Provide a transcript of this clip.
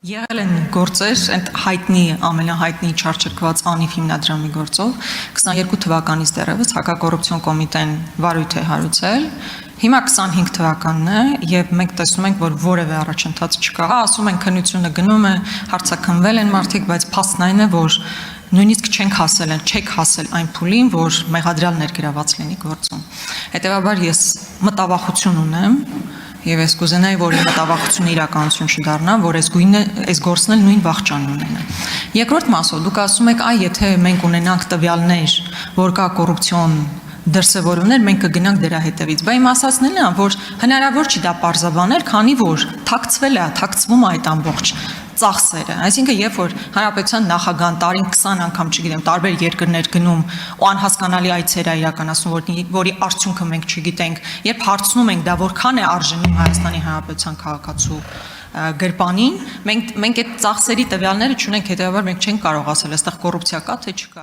Եղել են գործեր, այդ հայտնի, ամենահայտնի չարչարքված անիվ հիմնադրամի գործով 22 թվականից դեռևս հակակոռուպցիոն կոմիտեն վարույթ է հարուցել, հիմա 25 թվականն է եւ մենք տեսնում ենք, որ որևէ առաջընթաց չկա, ասում են քննությունը գնում է, հարցաքննվել են մարդիկ, բայց փաստն այն է, որ նույնիսկ չեք հասել այն փուլին, որ մեղադրյալ ներգրաված լինի գործում։ Հետևաբար ես մտավախություն ունեմ Եվ ես կուզենայի, որ մտավախությունը իրականություն չդառնա, որ այս գործն էլ նույն վախճանն ունենա։ Երկրորդ մասով դուք ասում եք, եթե մենք ունենանք տվյալներ, որ կա կոռուպցիոն դրսևորումներ, մենք կգնանք դրա հետևից։ Բայց իմ ասածն էլ է, որ հնարավոր չի դա պարզաբանել, քանի որ թաքցվում է այդ ամբողջ ծախսերը, այսինքն երբ որ հանրապետության նախագահան տարին 20 անգամ, չգիտեմ, տարբեր երկրներ գնում ու անհասկանալի այցեր է իրականացնում, որի արդյունքը մենք չգիտենք, երբ հարցնում ենք դա որքան է արժանի Հայաստանի Հանրապետության քաղաքացու գրպանին, մենք այդ ծախսերի տվյալները չունենք, հետևաբար մենք չենք կարող ասել, այստեղ կոռուպցիա կա թե չկա։